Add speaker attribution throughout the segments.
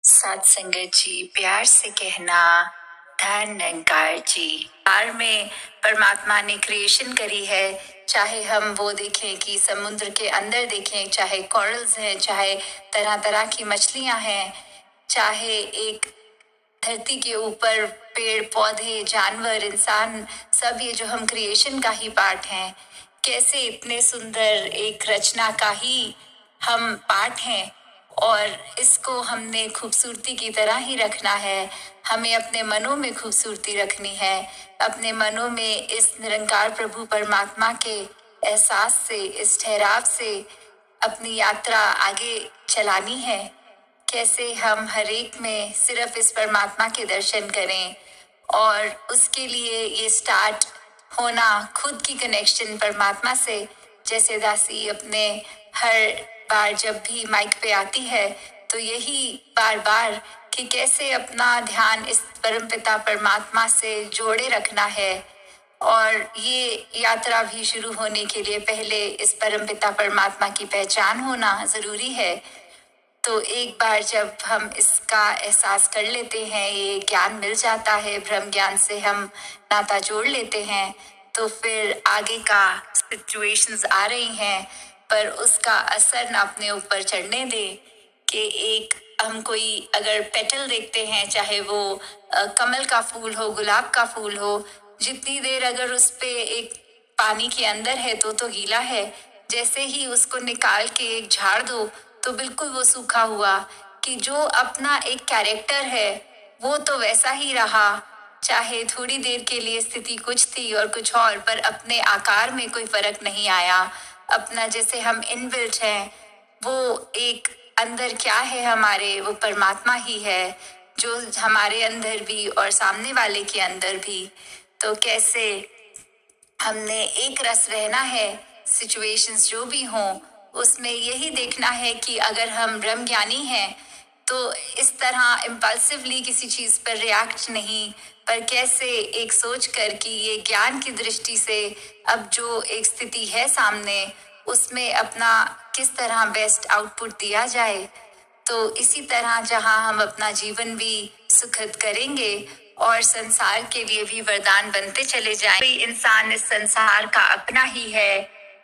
Speaker 1: साथ संगत जी, प्यार से कहना धन निरंकार जी। प्यार में परमात्मा ने क्रिएशन करी है। चाहे हम वो देखें कि समुद्र के अंदर देखें, चाहे कॉरल्स हैं, चाहे तरह तरह की मछलियां हैं, चाहे एक धरती के ऊपर पेड़ पौधे जानवर इंसान, सब ये जो हम क्रिएशन का ही पार्ट हैं। कैसे इतने सुंदर एक रचना का ही हम पार्ट हैं और इसको हमने खूबसूरती की तरह ही रखना है। हमें अपने मनों में खूबसूरती रखनी है, अपने मनों में इस निरंकार प्रभु परमात्मा के एहसास से, इस ठहराव से अपनी यात्रा आगे चलानी है। कैसे हम हर एक में सिर्फ इस परमात्मा के दर्शन करें और उसके लिए ये स्टार्ट होना खुद की कनेक्शन परमात्मा से। जैसे दासी अपने हर बार जब भी माइक पे आती है तो यही बार बार कि कैसे अपना ध्यान इस परमपिता परमात्मा से जोड़े रखना है। और ये यात्रा भी शुरू होने के लिए पहले इस परमपिता परमात्मा की पहचान होना जरूरी है। तो एक बार जब हम इसका एहसास कर लेते हैं, ये ज्ञान मिल जाता है, ब्रह्म ज्ञान से हम नाता जोड़ लेते हैं, तो फिर आगे का सिचुएशंस आ रही हैं पर उसका असर ना अपने ऊपर चढ़ने दे। कि एक हम कोई अगर पेटल देखते हैं, चाहे वो कमल का फूल हो, गुलाब का फूल हो, जितनी देर अगर उस पे एक पानी के अंदर है तो गीला है। जैसे ही उसको निकाल के एक झाड़ दो तो बिल्कुल वो सूखा हुआ। कि जो अपना एक कैरेक्टर है वो तो वैसा ही रहा, चाहे थोड़ी देर के लिए स्थिति कुछ थी और कुछ और, पर अपने आकार में कोई फर्क नहीं आया। अपना जैसे हम इनबिल्ट हैं, वो एक अंदर क्या है हमारे, वो परमात्मा ही है जो हमारे अंदर भी और सामने वाले के अंदर भी। तो कैसे हमने एक रस रहना है, सिचुएशंस जो भी हों उसमें यही देखना है कि अगर हम ब्रह्म ज्ञानी हैं तो इस तरह इम्पल्सिवली किसी चीज पर रिएक्ट नहीं, पर कैसे एक सोच कर कि ये ज्ञान की दृष्टि से अब जो एक स्थिति है सामने उसमें अपना किस तरह बेस्ट आउटपुट दिया जाए। तो इसी तरह जहां हम अपना जीवन भी सुखद करेंगे और संसार के लिए भी वरदान बनते चले जाएं। कोई इंसान इस संसार का अपना ही है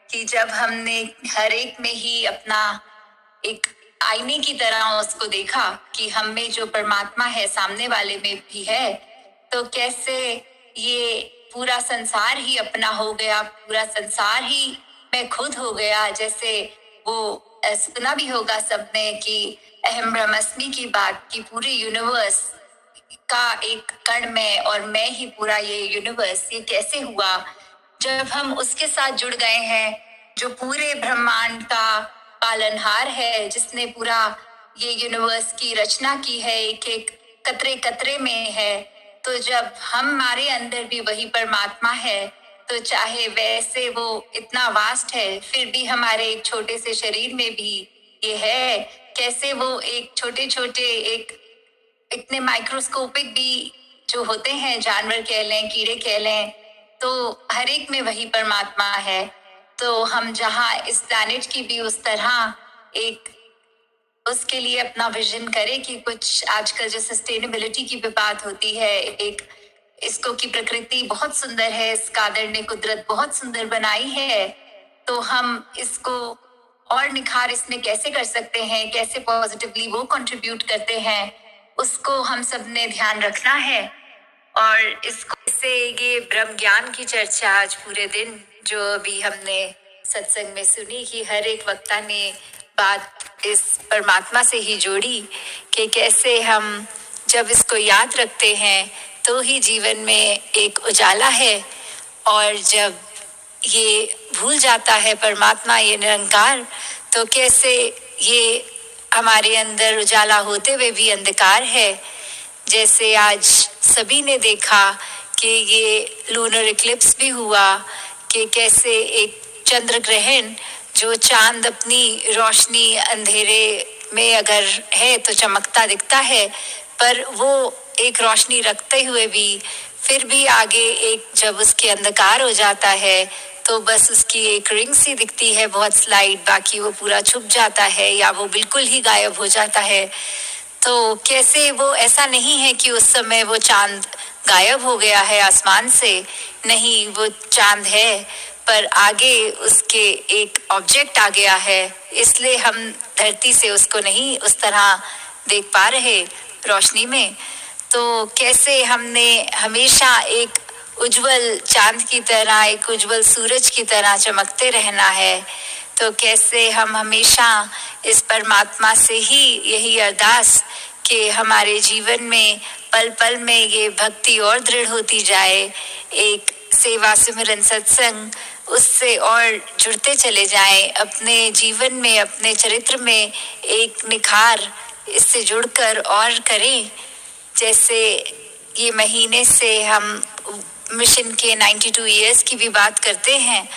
Speaker 1: कि जब हमने हर एक में ही अपना एक आईने की तरह उसको देखा कि हम में जो परमात्मा है सामने वाले में भी है, तो कैसे ये पूरा संसार ही अपना हो गया, पूरा संसार ही मैं खुद हो गया। जैसे वो सुना भी होगा सबने कि अहम ब्रह्मास्मि की बात, की पूरी यूनिवर्स का एक कण में और मैं ही पूरा ये यूनिवर्स। ये कैसे हुआ? जब हम उसके साथ जुड़ गए हैं जो पूरे ब्रह्मांड का पालनहार है, जिसने पूरा ये यूनिवर्स की रचना की है, एक एक कतरे कतरे में है। तो जब हमारे अंदर भी वही परमात्मा है, तो चाहे वैसे वो इतना वास्ट है फिर भी हमारे एक छोटे से शरीर में भी ये है। कैसे वो एक छोटे छोटे एक इतने माइक्रोस्कोपिक भी जो होते हैं, जानवर कह लें, कीड़े कह लें, तो हर एक में वही परमात्मा है। तो हम जहाँ इस प्लैनेट की भी उस तरह एक उसके लिए अपना विजन करें कि कुछ आजकल जो सस्टेनेबिलिटी की भी बात होती है, एक इसको की प्रकृति बहुत सुंदर है, इस कादर ने कुदरत बहुत सुंदर बनाई है, तो हम इसको और निखार इसमें कैसे कर सकते हैं, कैसे पॉजिटिवली वो कंट्रीब्यूट करते हैं, उसको हम सब ने ध्यान रखना है। और इसको से ये ब्रह्म ज्ञान की चर्चा आज पूरे दिन जो अभी हमने सत्संग में सुनी कि हर एक वक्ता ने बात इस परमात्मा से ही जोड़ी कि कैसे हम जब इसको याद रखते हैं तो ही जीवन में एक उजाला है, और जब ये भूल जाता है परमात्मा, ये निरंकार, तो कैसे ये हमारे अंदर उजाला होते हुए भी अंधकार है। जैसे आज सभी ने देखा कि ये लूनर इक्लिप्स भी हुआ कि कैसे एक चंद्र ग्रहण, जो चांद अपनी रोशनी अंधेरे में अगर है तो चमकता दिखता है, पर वो एक रोशनी रखते हुए भी फिर भी आगे एक जब उसके अंधकार हो जाता है तो बस उसकी एक रिंग सी दिखती है बहुत स्लाइड, बाकी वो पूरा छुप जाता है या वो बिल्कुल ही गायब हो जाता है। तो कैसे वो ऐसा नहीं है कि उस समय वो चांद गायब हो गया है आसमान से, नहीं, वो चांद है पर आगे उसके एक ऑब्जेक्ट आ गया है, इसलिए हम धरती से उसको नहीं उस तरह देख पा रहे रोशनी में। तो कैसे हमने हमेशा एक उज्जवल चांद की तरह, एक उज्जवल सूरज की तरह चमकते रहना है। तो कैसे हम हमेशा इस परमात्मा से ही यही अरदास कि हमारे जीवन में पल पल में ये भक्ति और दृढ़ होती जाए, एक सेवा सिमरन सत्संग उससे और जुड़ते चले जाएं, अपने जीवन में अपने चरित्र में एक निखार इससे जुड़कर और करें। जैसे ये महीने से हम मिशन के 92 इयर्स की भी बात करते हैं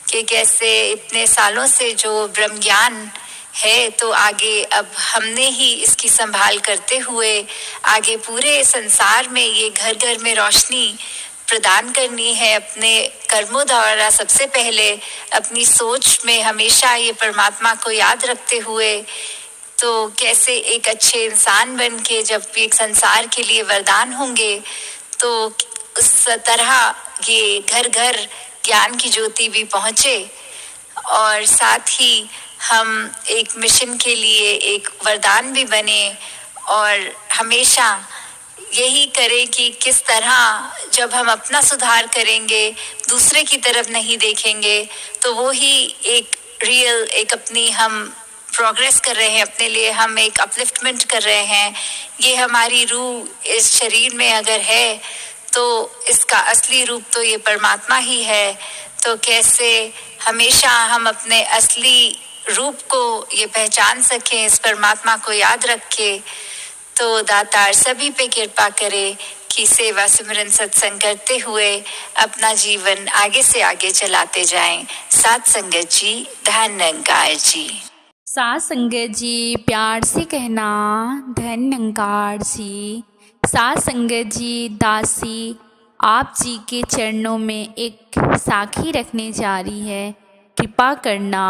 Speaker 1: कि कैसे इतने सालों से जो ब्रह्म ज्ञान है, तो आगे अब हमने ही इसकी संभाल करते हुए आगे पूरे संसार में ये घर घर में रोशनी प्रदान करनी है अपने कर्मों द्वारा। सबसे पहले अपनी सोच में हमेशा ये परमात्मा को याद रखते हुए, तो कैसे एक अच्छे इंसान बन के जब एक संसार के लिए वरदान होंगे, तो उस तरह ये घर घर ज्ञान की ज्योति भी पहुँचे और साथ ही हम एक मिशन के लिए एक वरदान भी बने और हमेशा यही करें कि किस तरह जब हम अपना सुधार करेंगे, दूसरे की तरफ नहीं देखेंगे, तो वो ही एक रियल एक अपनी हम प्रोग्रेस कर रहे हैं, अपने लिए हम एक अपलिफ्टमेंट कर रहे हैं। ये हमारी रूह इस शरीर में अगर है तो इसका असली रूप तो ये परमात्मा ही है। तो कैसे हमेशा हम अपने असली रूप को ये पहचान सकें, इस परमात्मा को याद रखें। तो दातार सभी पे कृपा करे कि सेवा सिमरन सत्संग करते हुए अपना जीवन आगे से आगे चलाते जाएं। साथ संगत जी, धन निरंकार जी।
Speaker 2: साथ संगत जी, प्यार से कहना धन निरंकार जी। साथ संगत जी, दासी आप जी के चरणों में एक साखी रखने जा रही है। कृपा करना,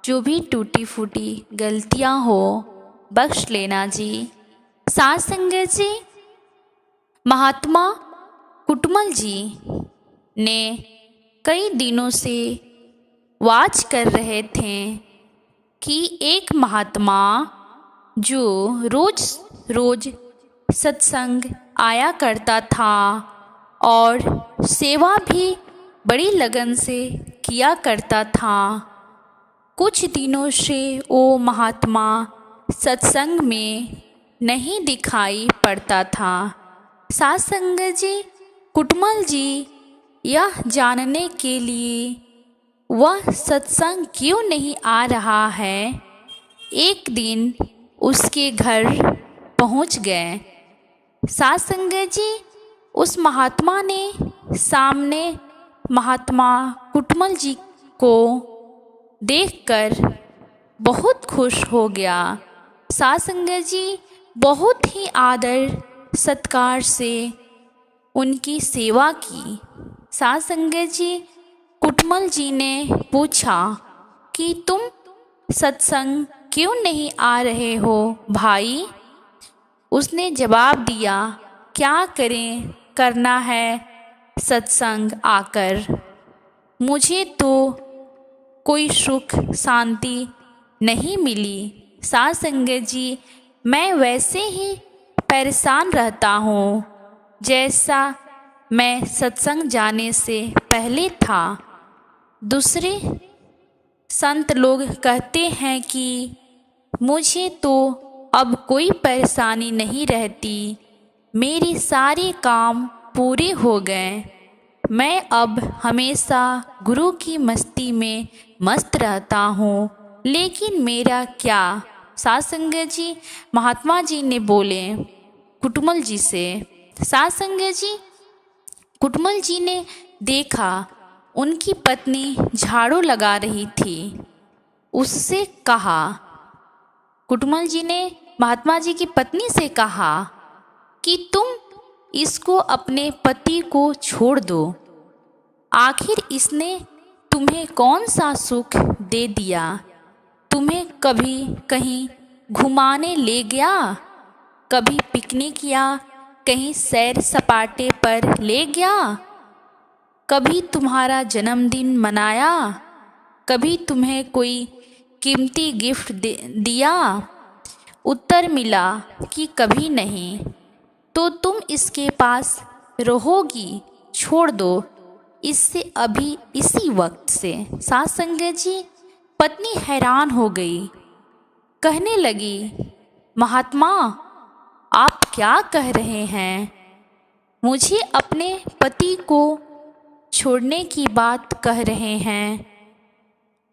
Speaker 2: जो भी टूटी फूटी गलतियां हो बख्श लेना जी। साथ संगत जी, महात्मा कुटुमल जी ने कई दिनों से वाच कर रहे थे कि एक महात्मा जो रोज रोज सत्संग आया करता था और सेवा भी बड़ी लगन से किया करता था, कुछ दिनों से वो महात्मा सत्संग में नहीं दिखाई पड़ता था। साथ संगत जी, कुटुमल जी यह जानने के लिए वह सत्संग क्यों नहीं आ रहा है, एक दिन उसके घर पहुंच गए। साथ संगत जी, उस महात्मा ने सामने महात्मा कुटुमल जी को देखकर बहुत खुश हो गया। साथ संगत जी, बहुत ही आदर सत्कार से उनकी सेवा की। साथ संगत जी, कुटुमल जी ने पूछा कि तुम सत्संग क्यों नहीं आ रहे हो भाई? उसने जवाब दिया, क्या करें, करना है सत्संग आकर, मुझे तो कोई सुख शांति नहीं मिली। साथ संगत जी, मैं वैसे ही परेशान रहता हूँ जैसा मैं सत्संग जाने से पहले था। दूसरे संत लोग कहते हैं कि मुझे तो अब कोई परेशानी नहीं रहती, मेरे सारे काम पूरे हो गए, मैं अब हमेशा गुरु की मस्ती में मस्त रहता हूँ, लेकिन मेरा क्या? साथ संगत जी, महात्मा जी ने बोले कुटुमल जी से। साथ संगत जी, कुटुमल जी ने देखा उनकी पत्नी झाड़ू लगा रही थी। उससे कहा, कुटुमल जी ने महात्मा जी की पत्नी से कहा कि तुम इसको अपने पति को छोड़ दो, आखिर इसने तुम्हें कौन सा सुख दे दिया? तुम्हें कभी कहीं घुमाने ले गया? कभी पिकनिक या कहीं सैर सपाटे पर ले गया? कभी तुम्हारा जन्मदिन मनाया? कभी तुम्हें कोई कीमती गिफ्ट दिया? उत्तर मिला कि कभी नहीं। तो तुम इसके पास रहोगी? छोड़ दो इससे अभी इसी वक्त से। सात संगत जी, पत्नी हैरान हो गई, कहने लगी, महात्मा आप क्या कह रहे हैं? मुझे अपने पति को छोड़ने की बात कह रहे हैं?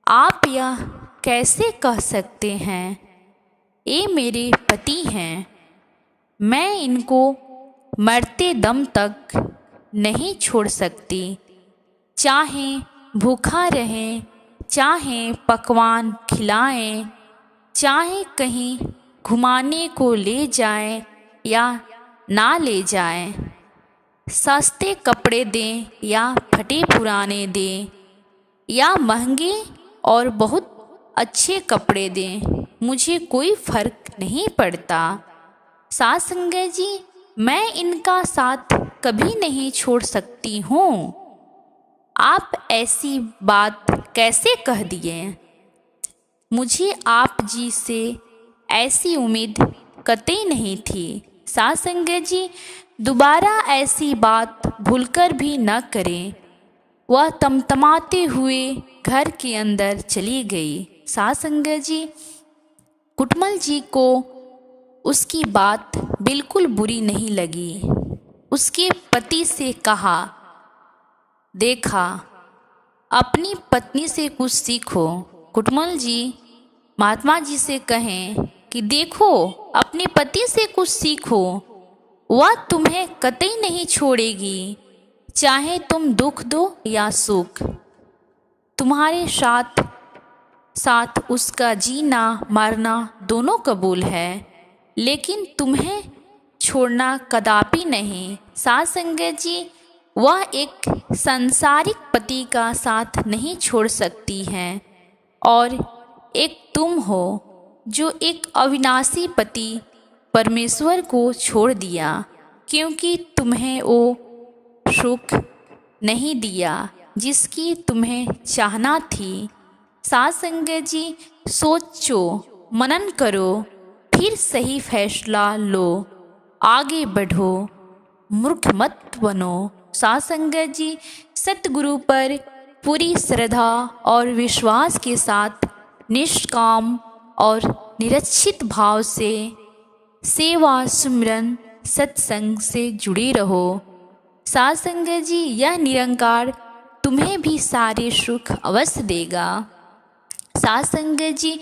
Speaker 2: आप यह कैसे कह सकते हैं? ये मेरे पति हैं, मैं इनको मरते दम तक नहीं छोड़ सकती। चाहे भूखा रहें, चाहे पकवान खिलाएं, चाहे कहीं घुमाने को ले जाएं या ना ले जाएं, सस्ते कपड़े दें या फटे पुराने दें या महंगे और बहुत अच्छे कपड़े दें, मुझे कोई फ़र्क नहीं पड़ता। सात संगत जी, मैं इनका साथ कभी नहीं छोड़ सकती हूँ। आप ऐसी बात कैसे कह दिए? मुझे आप जी से ऐसी उम्मीद कतई नहीं थी। सात संगत जी, दोबारा ऐसी बात भूलकर भी न करें। वह तमतमाते हुए घर के अंदर चली गई। सात संगत जी, कुटमल जी को उसकी बात बिल्कुल बुरी नहीं लगी। उसके पति से कहा, देखा, अपनी पत्नी से कुछ सीखो। कुटमल जी महात्मा जी से कहें कि देखो, अपने पति से कुछ सीखो, वह तुम्हें कतई नहीं छोड़ेगी, चाहे तुम दुख दो या सुख। तुम्हारे साथ साथ उसका जीना मरना दोनों कबूल है, लेकिन तुम्हें छोड़ना कदापि नहीं। सात संगत जी, वह एक सांसारिक पति का साथ नहीं छोड़ सकती हैं, और एक तुम हो जो एक अविनाशी पति परमेश्वर को छोड़ दिया, क्योंकि तुम्हें वो सुख नहीं दिया जिसकी तुम्हें चाहना थी। सात संगत जी, सोचो, मनन करो, फिर सही फैसला लो, आगे बढ़ो, मूर्ख मत बनो। सात संगत जी, सतगुरु पर पूरी श्रद्धा और विश्वास के साथ निष्काम और निरक्षित भाव से सेवा सुमिरन सत्संग से जुड़े रहो। सात संगत जी, यह निरंकार तुम्हें भी सारे सुख अवश्य देगा। सात संगत जी,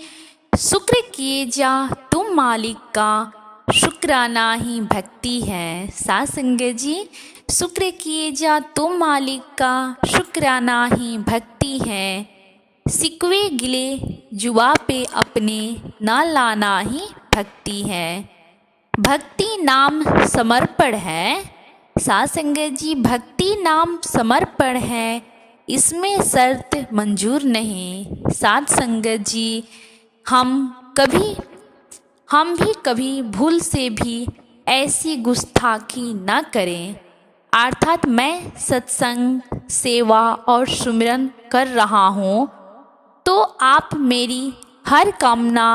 Speaker 2: शुक्र किए जा तुम मालिक का, शुक्राना ही भक्ति है। सात संगत जी, शुक्र किए जा तुम मालिक का, शुक्राना ही भक्ति है। सिकवे गिले जुबा पे अपने ना लाना ही भक्ति है। भक्ति नाम समर्पण है। सात संगत जी, भक्ति नाम समर्पण है, इसमें शर्त मंजूर नहीं। सात संगत जी, हम भी कभी भूल से भी ऐसी गुस्ताखी न करें। अर्थात मैं सत्संग, सेवा और सुमिरन कर रहा हूँ, तो आप मेरी हर कामना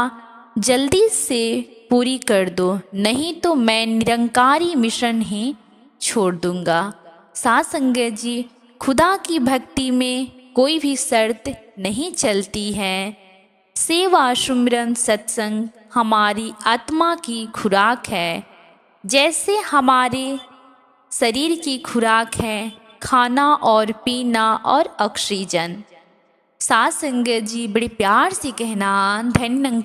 Speaker 2: जल्दी से पूरी कर दो, नहीं तो मैं निरंकारी मिशन ही छोड़ दूंगा। सात संगत जी, खुदा की भक्ति में कोई भी शर्त नहीं चलती है। सेवा सुमिरन सत्संग हमारी आत्मा की खुराक है, जैसे हमारे शरीर की खुराक है खाना और पीना और ऑक्सीजन। सात संगत जी, बड़े प्यार से कहना, धन्य